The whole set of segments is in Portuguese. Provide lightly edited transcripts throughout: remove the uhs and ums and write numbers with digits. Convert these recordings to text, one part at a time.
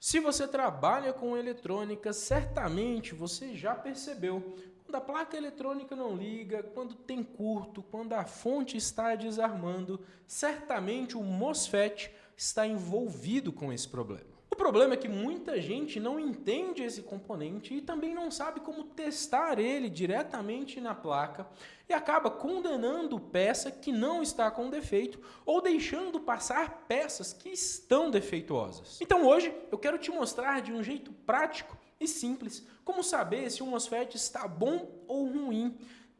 Se você trabalha com eletrônica, certamente você já percebeu quando a placa eletrônica não liga, quando tem curto, quando a fonte está desarmando, certamente o MOSFET está envolvido com esse problema. O problema é que muita gente não entende esse componente e também não sabe como testar ele diretamente na placa e acaba condenando peça que não está com defeito ou deixando passar peças que estão defeituosas. Então hoje eu quero te mostrar de um jeito prático e simples como saber se o MOSFET está bom ou ruim,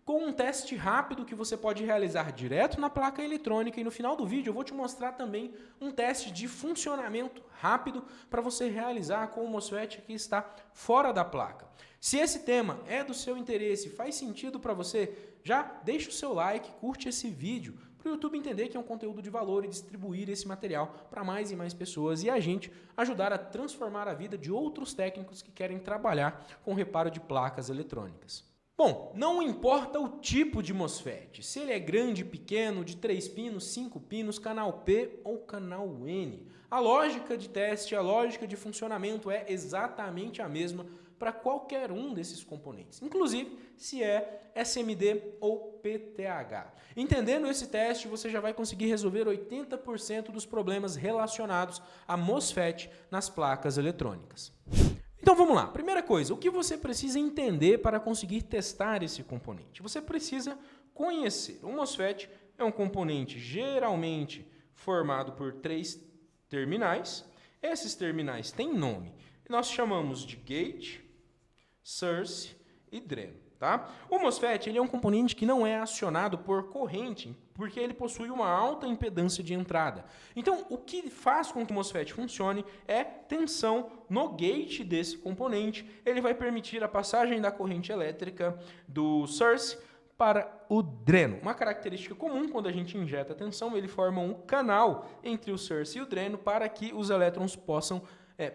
com um teste rápido que você pode realizar direto na placa eletrônica, e no final do vídeo eu vou te mostrar também um teste de funcionamento rápido para você realizar com o MOSFET que está fora da placa. Se esse tema é do seu interesse, faz sentido para você, já deixa o seu like, curte esse vídeo, para o YouTube entender que é um conteúdo de valor e distribuir esse material para mais e mais pessoas e a gente ajudar a transformar a vida de outros técnicos que querem trabalhar com reparo de placas eletrônicas. Bom, não importa o tipo de MOSFET, se ele é grande, pequeno, de 3 pinos, 5 pinos, canal P ou canal N. A lógica de teste, a lógica de funcionamento é exatamente a mesma para qualquer um desses componentes, inclusive se é SMD ou PTH. Entendendo esse teste, você já vai conseguir resolver 80% dos problemas relacionados a MOSFET nas placas eletrônicas. Então vamos lá, primeira coisa, o que você precisa entender para conseguir testar esse componente? Você precisa conhecer. O MOSFET é um componente geralmente formado por 3 terminais. Esses terminais têm nome. Nós chamamos de gate, source e dreno. Tá? O MOSFET ele é um componente que não é acionado por corrente, porque ele possui uma alta impedância de entrada. Então, o que faz com que o MOSFET funcione é tensão no gate desse componente. Ele vai permitir a passagem da corrente elétrica do source para o dreno. Uma característica comum, quando a gente injeta tensão, ele forma um canal entre o source e o dreno para que os elétrons possam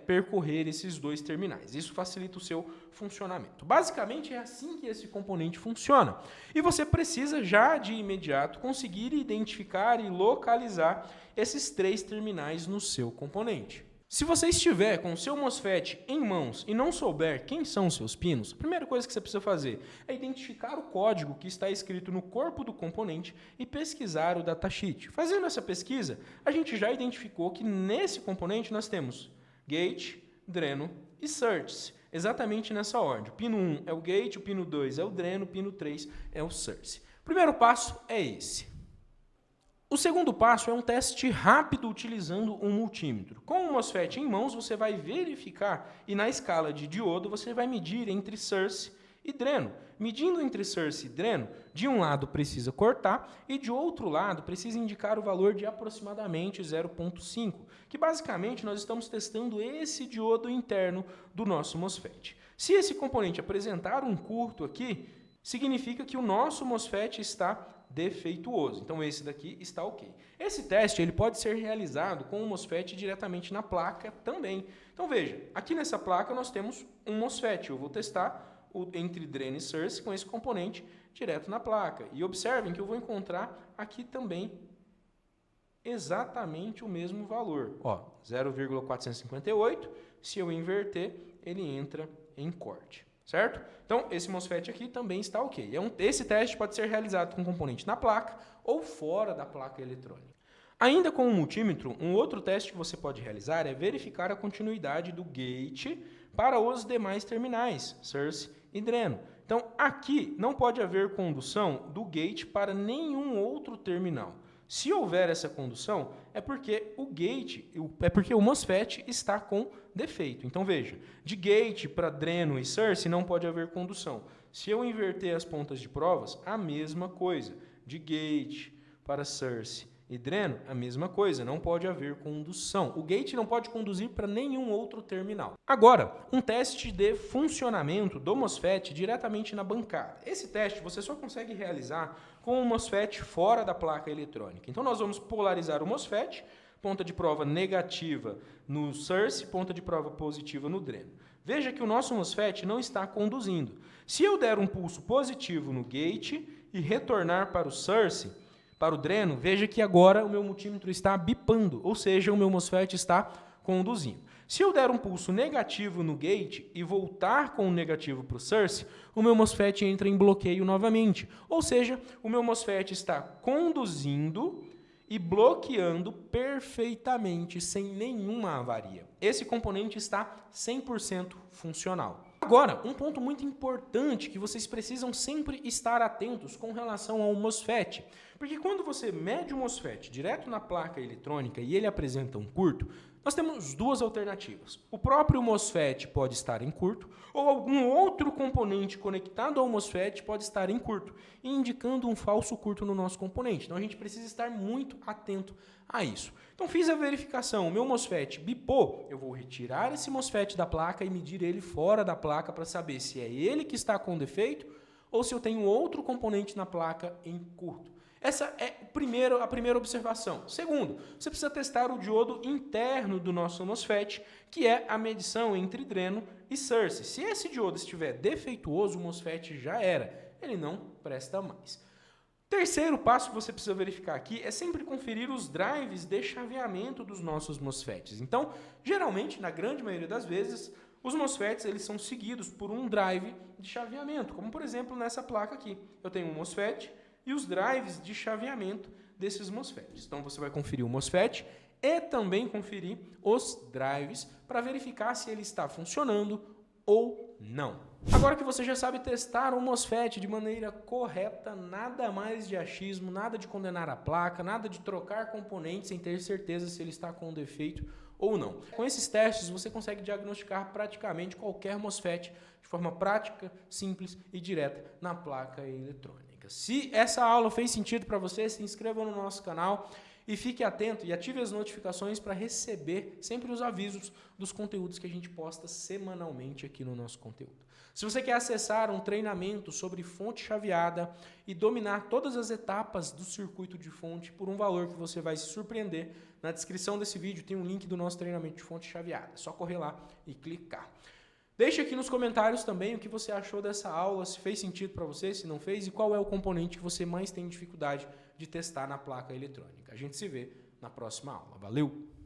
percorrer esses 2 terminais. Isso facilita o seu funcionamento. Basicamente é assim que esse componente funciona. E você precisa já de imediato conseguir identificar e localizar esses 3 terminais no seu componente. Se você estiver com o seu MOSFET em mãos e não souber quem são os seus pinos, a primeira coisa que você precisa fazer é identificar o código que está escrito no corpo do componente e pesquisar o datasheet. Fazendo essa pesquisa, a gente já identificou que nesse componente nós temos gate, dreno e source, exatamente nessa ordem. O pino 1 é o gate, o pino 2 é o dreno, o pino 3 é o source. O primeiro passo é esse. O segundo passo é um teste rápido utilizando um multímetro. Com o MOSFET em mãos, você vai verificar e na escala de diodo você vai medir entre source e dreno. Medindo entre source e dreno, de um lado precisa cortar e de outro lado precisa indicar o valor de aproximadamente 0,5, que basicamente nós estamos testando esse diodo interno do nosso MOSFET. Se esse componente apresentar um curto aqui, significa que o nosso MOSFET está defeituoso. Então esse daqui está ok. Esse teste ele pode ser realizado com o MOSFET diretamente na placa também. Então veja, aqui nessa placa nós temos um MOSFET. Eu vou testar entre dreno e source com esse componente direto na placa. E observem que eu vou encontrar aqui também exatamente o mesmo valor. 0,458, se eu inverter, ele entra em corte. Certo? Então, esse MOSFET aqui também está ok. Esse teste pode ser realizado com componente na placa ou fora da placa eletrônica. Ainda com o multímetro, um outro teste que você pode realizar é verificar a continuidade do gate para os demais terminais, source e dreno. Então, aqui não pode haver condução do gate para nenhum outro terminal. Se houver essa condução, é porque o MOSFET está com defeito. Então veja, de gate para dreno e source não pode haver condução. Se eu inverter as pontas de provas, a mesma coisa. De gate para source e dreno, a mesma coisa, não pode haver condução. O gate não pode conduzir para nenhum outro terminal. Agora, um teste de funcionamento do MOSFET diretamente na bancada. Esse teste você só consegue realizar com o MOSFET fora da placa eletrônica. Então nós vamos polarizar o MOSFET, ponta de prova negativa no source, ponta de prova positiva no dreno. Veja que o nosso MOSFET não está conduzindo. Se eu der um pulso positivo no gate e retornar para o source, para o dreno, veja que agora o meu multímetro está bipando, ou seja, o meu MOSFET está conduzindo. Se eu der um pulso negativo no gate e voltar com o negativo para o source, o meu MOSFET entra em bloqueio novamente. Ou seja, o meu MOSFET está conduzindo e bloqueando perfeitamente, sem nenhuma avaria. Esse componente está 100% funcional. Agora, um ponto muito importante que vocês precisam sempre estar atentos com relação ao MOSFET. Porque quando você mede o MOSFET direto na placa eletrônica e ele apresenta um curto, nós temos duas alternativas. O próprio MOSFET pode estar em curto, ou algum outro componente conectado ao MOSFET pode estar em curto, indicando um falso curto no nosso componente. Então a gente precisa estar muito atento a isso. Então fiz a verificação, o meu MOSFET bipou, eu vou retirar esse MOSFET da placa e medir ele fora da placa para saber se é ele que está com defeito ou se eu tenho outro componente na placa em curto. Essa é a primeira observação. Segundo, você precisa testar o diodo interno do nosso MOSFET, que é a medição entre dreno e source. Se esse diodo estiver defeituoso, o MOSFET já era, ele não presta mais. Terceiro passo que você precisa verificar aqui é sempre conferir os drives de chaveamento dos nossos MOSFETs. Então, geralmente, na grande maioria das vezes, os MOSFETs eles são seguidos por um drive de chaveamento, como por exemplo nessa placa aqui. Eu tenho um MOSFET e os drives de chaveamento desses MOSFETs. Então você vai conferir o MOSFET e também conferir os drives para verificar se ele está funcionando ou não. Agora que você já sabe testar o MOSFET de maneira correta, nada mais de achismo, nada de condenar a placa, nada de trocar componentes sem ter certeza se ele está com defeito ou não. Com esses testes você consegue diagnosticar praticamente qualquer MOSFET de forma prática, simples e direta na placa eletrônica. Se essa aula fez sentido para você, se inscreva no nosso canal e fique atento e ative as notificações para receber sempre os avisos dos conteúdos que a gente posta semanalmente aqui no nosso conteúdo. Se você quer acessar um treinamento sobre fonte chaveada e dominar todas as etapas do circuito de fonte por um valor que você vai se surpreender, na descrição desse vídeo tem um link do nosso treinamento de fonte chaveada. É só correr lá e clicar. Deixe aqui nos comentários também o que você achou dessa aula, se fez sentido para você, se não fez, e qual é o componente que você mais tem dificuldade de testar na placa eletrônica. A gente se vê na próxima aula. Valeu!